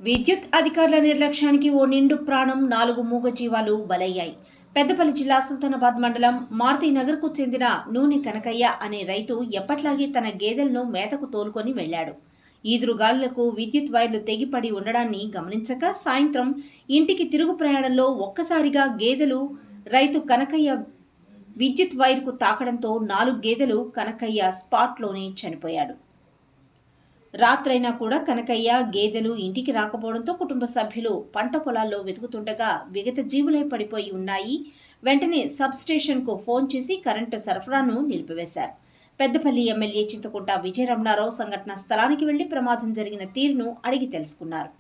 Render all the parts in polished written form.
విద్యుత్ అధికారుల నిర్లక్ష్యానికి ఓ నిండు ప్రాణం 4 మూగజీవాలు బలయ్యాయి. పెద్దపల్లి జిల్లా సుల్తానాబాద్ మండలం మారుతినగర్కు చెందిన నూనె కనకయ్య అనే రైతు ఎప్పట్లాగే తన గేదెలను మేతకు తోలుకొని వెళ్లాడు. ఈదురుగాలులకు విద్యుత్ వైర్లు తెగిపడి ఉండడాన్ని గమనించక సాయంత్రం ఇంటికి తిరుగు ప్రయాణంలో ఒక్కసారిగా గేదెలు రైతు కనకయ్య విద్యుత్ వైర్కు తాకడంతో 4 గేదెలు కనకయ్య స్పాట్లోనే చనిపోయాడు. రాత్రైనా కూడా కనకయ్య గేదెలు ఇంటికి రాకపోవడంతో కుటుంబ సభ్యులు పంట పొలాల్లో వెతుకుతుండగా విగత జీవులై పడిపోయి ఉన్నాయి. వెంటనే సబ్ స్టేషన్కు ఫోన్ చేసి కరెంటు సరఫరాను నిలిపివేశారు. పెద్దపల్లి ఎమ్మెల్యే చింతకుంట విజయరమణారావు సంఘటనా స్థలానికి వెళ్లి ప్రమాదం జరిగిన తీరును అడిగి తెలుసుకున్నారు.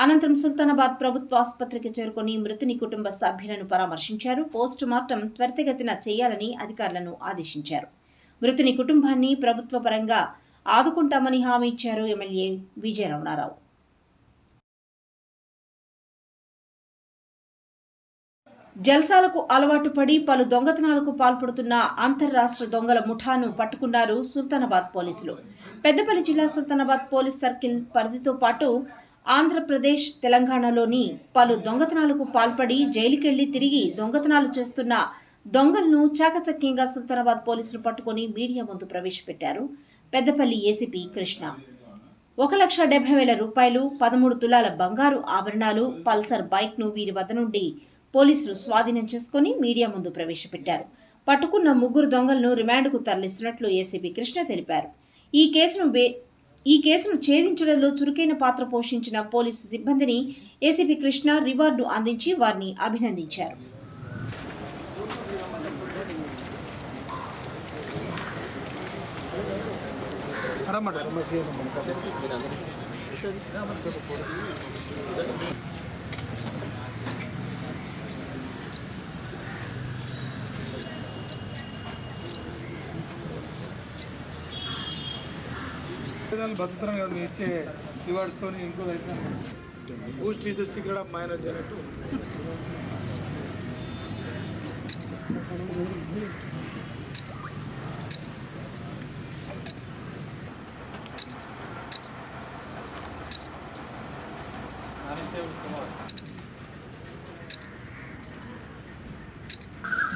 అనంతరం సుల్తానాబాద్ ప్రభుత్వ ఆసుపత్రికి చేరుకుని మృతుని కుటుంబ సభ్యులను పరామర్శించారు. పోస్టు మార్టం త్వరితగతిన చేయాలని అధికారులను ఆదేశించారు. మృతుని కుటుంబాన్ని ప్రభుత్వ పరంగా ఆదుకుంటామని హామీ ఇచ్చారు ఎమ్మెల్యే విజయరమణారావు. జల్సాలకు అలవాటు పడి పలు దొంగతనాలకు పాల్పడుతున్న అంతర్రాష్ట్ర దొంగల ముఠాను పట్టుకున్నారు సుల్తానాబాద్ పోలీసులు. పెద్దపల్లి జిల్లా సుల్తానాబాద్ పోలీస్ సర్కిల్ పరిధితో పాటు ఆంధ్రప్రదేశ్, తెలంగాణలోని పలు దొంగతనాలకు పాల్పడి జైలుకెళ్లి తిరిగి దొంగతనాలు చేస్తున్న దొంగలను చాకచక్యంగా సుల్తానాబాద్ పోలీసులు పట్టుకుని మీడియా ముందు ప్రవేశపెట్టారు. పెద్దపల్లి ఏసీపీ కృష్ణ 1,70,000 రూపాయలు, 13 తులాల బంగారు ఆభరణాలు, పల్సర్ బైక్ను వీరి వద్ద నుండి పోలీసులు స్వాధీనం చేసుకుని మీడియా ముందు ప్రవేశపెట్టారు. పట్టుకున్న 3 దొంగలను రిమాండ్కు తరలిస్తున్నట్లు ఏసీపీ కృష్ణ తెలిపారు. ఈ కేసును ఛేదించడంలో చురుకైన పాత్ర పోషించిన పోలీసు సిబ్బందిని ఏసీపీ కృష్ణ రివార్డు అందించి వారిని అభినందించారు. భద్రతను కాదు మీరు ఇచ్చే రివార్డ్స్తో ఇంకో అయితే Boost is the secret of my energy అన్నట్టు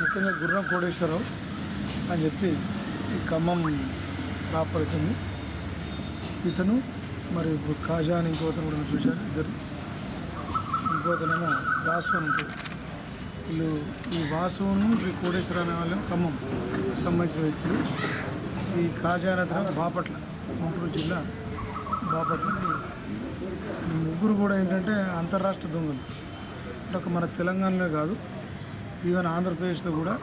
ముఖ్యంగా గుర్రం కోటేశ్వరరావు అని చెప్పి ఈ ఖమ్మం ప్రాపర్ అవుతుంది. ఇతను మరి కాజా అని ఇంకోతను కూడా చూశారు. ఇద్దరు ఇంకోతనేమో వాసు అని ఉంటుంది. వీళ్ళు ఈ వాసును ఈ కోటేశ్వర అనే వాళ్ళు ఖమ్మం సంబంధించిన వ్యక్తులు. ఈ కాజా అనే బాపట్ల, గుంటూరు జిల్లా బాపట్ల. ఈ ముగ్గురు కూడా ఏంటంటే అంతర్రాష్ట్ర దొంగలు. అంటే మన తెలంగాణలో కాదు, ఈవెన్ ఆంధ్రప్రదేశ్లో కూడా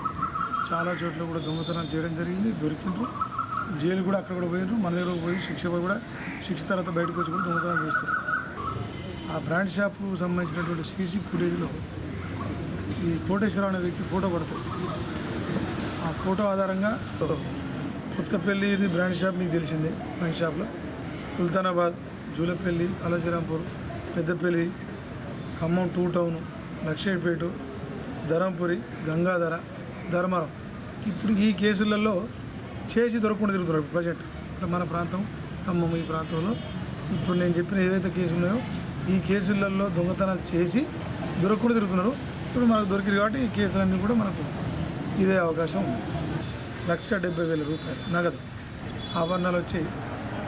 చాలా చోట్ల కూడా దొంగతనాలు చేయడం జరిగింది. దొరికిండ్రు, జైలు కూడా అక్కడ కూడా పోయినారు. మన దగ్గర పోయి శిక్ష తర్వాత బయటకు వచ్చి కూడా దొంగతనాలు చేస్తారు. ఆ బ్రాండ్ షాప్కు సంబంధించినటువంటి సీసీ ఫుటేజ్లో ఈ కోటేశ్వరరావు అనే వ్యక్తి ఫోటో పడుతుంది. ఆ ఫోటో ఆధారంగా కొత్తపల్లి ఇది బ్రాండ్ షాప్ మీకు తెలిసిందే. బ్రాండ్ షాప్లో సుల్తానాబాద్, జూలపల్లి, అలజరాంపూర్, పెద్దపల్లి, ఖమ్మం 2 టౌన్, లక్షేపేట, ధరంపురి, గంగాధర, ధర్మవరం. ఇప్పుడు ఈ కేసులలో చేసి దొరకకుండా తిరుగుతున్నారు. ప్రజెంట్ ఇక్కడ మన ప్రాంతం ఖమ్మం ఈ ప్రాంతంలో ఇప్పుడు నేను చెప్పిన ఏవైతే కేసులు ఉన్నాయో ఈ కేసులలో దొంగతనాలు చేసి దొరకకుండా తిరుగుతున్నారు. ఇప్పుడు మనకు దొరికింది కాబట్టి ఈ కేసులన్నీ కూడా మనకు ఇదే అవకాశం ఉంది. 1,70,000 రూపాయలు నగదు, ఆభరణాలు వచ్చి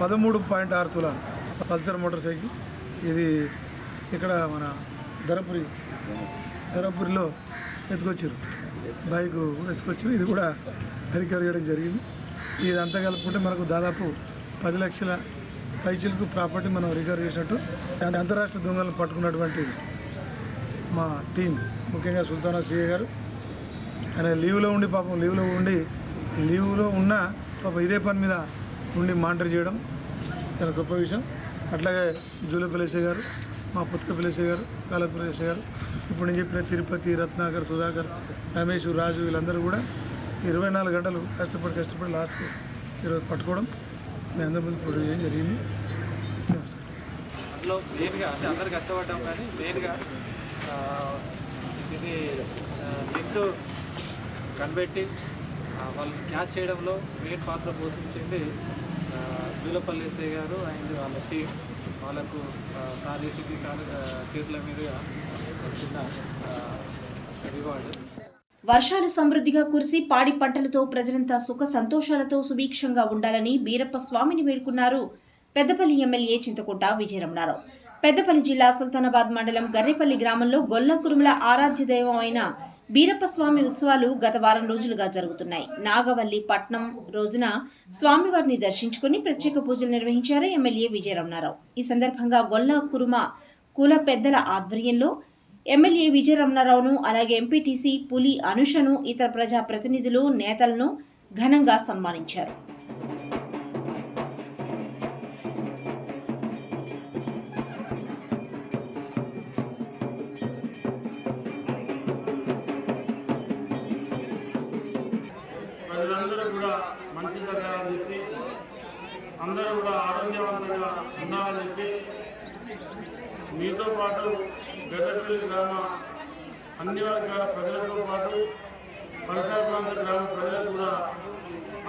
13.6 తులాలు, పల్సర్ మోటార్ సైకిల్. ఇది ఇక్కడ మన ధరంపురిలో ఎత్తుకొచ్చారు. బైక్ కూడా ఎత్తుకొచ్చారు. ఇది కూడా రికవర్ చేయడం జరిగింది. ఇదంతా కలుపుకుంటే మనకు దాదాపు 10 లక్షల పైచిలకు ప్రాపర్టీ మనం రికవర్ చేసినట్టు. అంతర్రాష్ట్ర దొంగలను పట్టుకున్నటువంటి మా టీం, ముఖ్యంగా సుల్తానా సిఏ గారు, ఆయన లీవ్లో ఉండి పాపం ఇదే పని మీద ఉండి మానిటర్ చేయడం చాలా గొప్ప విషయం. అట్లాగే జూలపల్లి ఎస్ఐ గారు, మా పుత్తకపల్లి ఎస్ఐ గారు, కాలపల్లి ఎస్ఐ గారు, ఇప్పుడు నేను చెప్పిన తిరుపతి, రత్నాకర్, సుధాకర్, రమేష్, రాజు వీళ్ళందరూ కూడా 24 గంటలు కష్టపడి లాస్ట్కు ఈరోజు పట్టుకోవడం మీ అందరి ముందు ఇప్పుడు ఏం జరిగింది. అందులో మెయిన్గా అంటే అందరు కష్టపడ్డాం, కానీ మెయిన్గా ఇది లింక్ కనిపెట్టి వాళ్ళని క్యాచ్ చేయడంలో మెయిన్ పాత్ర పోషించింది దూలపల్లి ఎస్ఐ గారు అండ్ వాళ్ళ టీం వాళ్ళకు సార్ ఏసీపీ సార్ చేతుల మీదుగా చిన్న రివార్డు. వర్షాలు సమృద్ధిగా కురిసి పాడి పంటలతో ప్రజలంతా సుఖ సంతోషాలతో సుభిక్షంగా ఉండాలని బీరప్ప స్వామిని వేడుకున్నారు పెద్దపల్లి ఎమ్మెల్యే చింతకుంట విజయరమణారావు. పెద్దపల్లి జిల్లా సుల్తానాబాద్ మండలం గర్రెపల్లి గ్రామంలో గొల్ల కురుమల ఆరాధ్య దైవం అయిన బీరప్ప స్వామి ఉత్సవాలు గత వారం రోజులుగా జరుగుతున్నాయి. నాగవల్లి పట్నం రోజున స్వామివారిని దర్శించుకుని ప్రత్యేక పూజలు నిర్వహించారు ఎమ్మెల్యే విజయరమణారావు. ఈ సందర్భంగా గొల్ల కురుమ కుల పెద్దల ఆధ్వర్యంలో ఎమ్మెల్యే విజయరమణారావును, అలాగే ఎంపీటీసీ పులి అనుషను, ఇతర ప్రజా ప్రతినిధులు, నేతలను ఘనంగా సన్మానించారు. ప్రజలందరూ కూడా మంచిగా జరగాలని చెప్పి, అందరూ కూడా ఆరోగ్యవంతంగా ఉండాలని చెప్పి, మీతో పాటు గడ్డపల్లి గ్రామ అన్ని వర్గాల ప్రజలతో పాటు పరిసర ప్రాంత గ్రామ ప్రజలు కూడా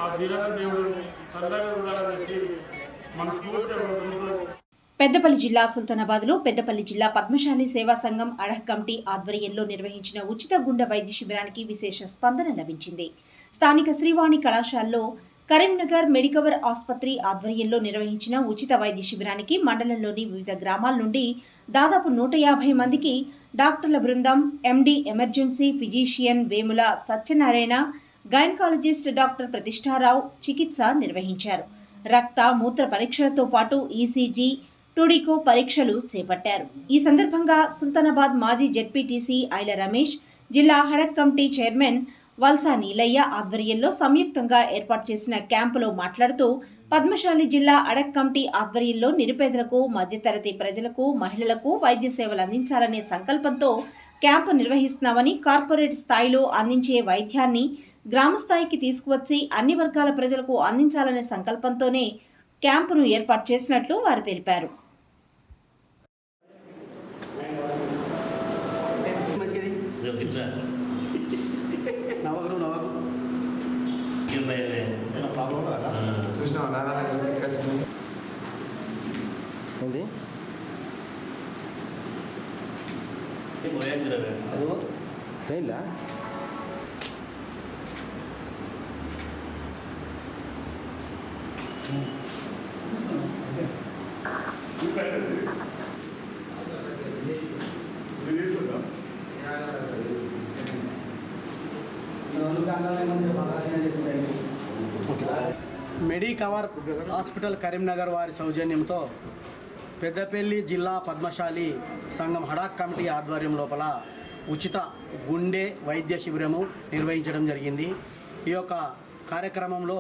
ఆ వీరన్న దేవుడు చల్లగా ఉండాలని చెప్పి మనస్ఫూర్తిగా కోరుకుంటూ. పెద్దపల్లి జిల్లా సుల్తానాబాద్లో పెద్దపల్లి జిల్లా పద్మశాలి సేవా సంఘం అడహ కమిటీ ఆధ్వర్యంలో నిర్వహించిన ఉచిత గుండె వైద్య శిబిరానికి విశేష స్పందన లభించింది. స్థానిక శ్రీవాణి కళాశాలలో కరీంనగర్ మెడికవర్ ఆసుపత్రి ఆధ్వర్యంలో నిర్వహించిన ఉచిత వైద్య శిబిరానికి మండలంలోని వివిధ గ్రామాల నుండి దాదాపు 150 మందికి డాక్టర్ల బృందం, MD emergency physician Vemula Satyanarayana, gynaecologist doctor Pratishtha Rao చికిత్స నిర్వహించారు. రక్త, మూత్ర పరీక్షలతో పాటు ఈసీజీ, టుడికో పరీక్షలు చేపట్టారు. ఈ సందర్భంగా సుల్తానాబాద్ మాజీ జెడ్పీటీసీ ఐల రమేష్, జిల్లా హడక్ కమిటీ చైర్మన్ వల్సా నీలయ్య ఆధ్వర్యంలో సంయుక్తంగా ఏర్పాటు చేసిన క్యాంపులో మాట్లాడుతూ, పద్మశాలి జిల్లా అడక్ కమిటీ ఆధ్వర్యంలో నిరుపేదలకు, మధ్యతరగతి ప్రజలకు, మహిళలకు వైద్య సేవలు అందించాలనే సంకల్పంతో క్యాంపు నిర్వహిస్తున్నామని, కార్పొరేట్ స్థాయిలో అందించే వైద్యాన్ని గ్రామ స్థాయికి తీసుకువచ్చి అన్ని వర్గాల ప్రజలకు అందించాలనే సంకల్పంతోనే క్యాంపును ఏర్పాటు చేసినట్లు వారు తెలిపారు. మెడికవర్ హాస్పిటల్ కరీంనగర్ వారి సౌజన్యంతో పెద్దపల్లి జిల్లా పద్మశాలి సంఘం హడాక్ కమిటీ ఆధ్వర్యం లోపల ఉచిత గుండె వైద్య శిబిరము నిర్వహించడం జరిగింది. ఈ యొక్క కార్యక్రమంలో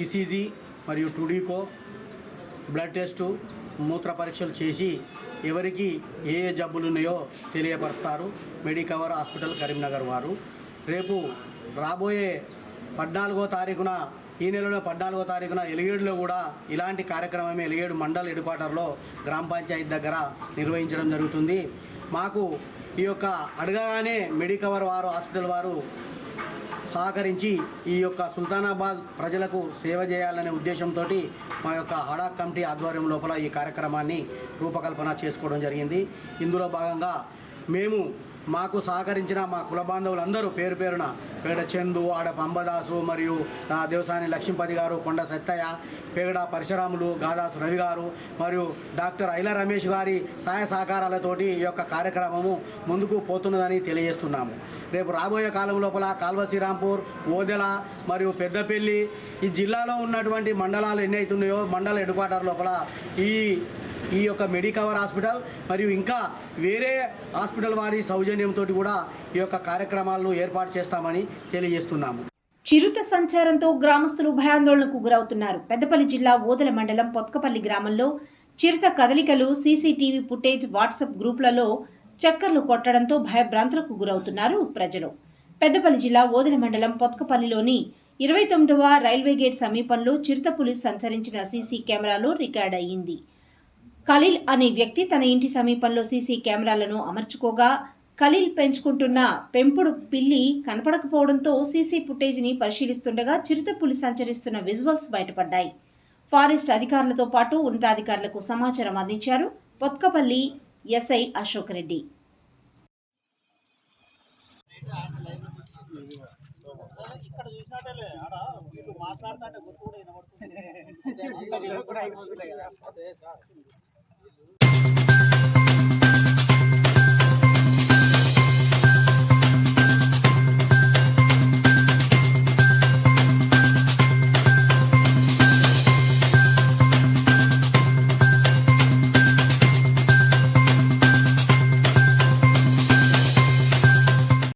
ఈసీజీ మరియు టుడికో, బ్లడ్ టెస్టు, మూత్ర పరీక్షలు చేసి ఎవరికి ఏ ఏ జబ్బులు ఉన్నాయో తెలియపరుస్తారు మెడికవర్ హాస్పిటల్ కరీంనగర్ వారు. రేపు రాబోయే 14వ తారీఖున, ఈ నెలలో 14వ తారీఖున ఎలిగేడులో కూడా ఇలాంటి కార్యక్రమమే ఎలిగేడు మండల్ హెడ్ క్వార్టర్లో గ్రామ పంచాయతీ దగ్గర నిర్వహించడం జరుగుతుంది. మాకు ఈ యొక్క అడగగానే మెడికవర్ వారు హాస్పిటల్ వారు సహకరించి ఈ యొక్క సుల్తానాబాద్ ప్రజలకు సేవ చేయాలనే ఉద్దేశంతో మా యొక్క హడాక్ కమిటీ ఆధ్వర్యం లోపల ఈ కార్యక్రమాన్ని రూపకల్పన చేసుకోవడం జరిగింది. ఇందులో భాగంగా మేము మాకు సహకరించిన మా కుల బాంధవులందరూ పేరు పేరున పేడ చందు, ఆడ పంబదాసు మరియు దేవసాని లక్ష్మీపతి గారు, కొండ సత్తయ్య, పేగడ పరశురాములు, గాదాసు రవి గారు మరియు డాక్టర్ ఐల రమేష్ గారి సహాయ సహకారాలతోటి ఈ యొక్క కార్యక్రమము ముందుకు పోతున్నదని తెలియజేస్తున్నాము. రేపు రాబోయే కాలం లోపల కాల్వ శ్రీరాంపూర్, ఓదెల మరియు పెద్దపల్లి ఈ జిల్లాలో ఉన్నటువంటి మండలాలు ఎన్ని అవుతున్నాయో మండల హెడ్ క్వార్టర్ లోపల ఈ యొక్క మెడికవర్ హాస్పిటల్ మరియు ఇంకా వేరే హాస్పిటల్ వారి సౌజన్యంతో కూడా ఈ యొక్క కార్యక్రమాలను ఏర్పాటు చేస్తామని తెలియజేస్తున్నాము. చిరుత సంచారంతో గ్రామస్తులు భయాందోళనకు గురవుతున్నారు. పెద్దపల్లి జిల్లా ఓదెల మండలం పొత్కపల్లి గ్రామంలో చిరుత కదలికలు సీసీటీవీ ఫుటేజ్ వాట్సాప్ గ్రూపులలో చక్కర్లు కొట్టడంతో భయభ్రాంతులకు గురవుతున్నారు ప్రజలు. పెద్దపల్లి జిల్లా ఓదెల మండలం పొత్కపల్లిలోని 29వ రైల్వే గేట్ సమీపంలో చిరుతపులి సంచరించిన సీసీ కెమెరాలో రికార్డ్ అయ్యింది. ఖలీల్ అనే వ్యక్తి తన ఇంటి సమీపంలో సీసీ కెమెరాలను అమర్చుకోగా ఖలీల్ పెంచుకుంటున్న పెంపుడు పిల్లి కనపడకపోవడంతో సీసీ ఫుటేజ్ని పరిశీలిస్తుండగా చిరుతపులి సంచరిస్తున్న విజువల్స్ బయటపడ్డాయి. ఫారెస్ట్ అధికారులతో పాటు ఉన్నతాధికారులకు సమాచారం అందించారు పొత్కపల్లి ఎస్ఐ అశోక్ రెడ్డి. ఇక్కడ చూసినట్టే ఆడ వీళ్ళు మాట్లాడుతుంటే గుర్తు కూడా వినబడుతుంది.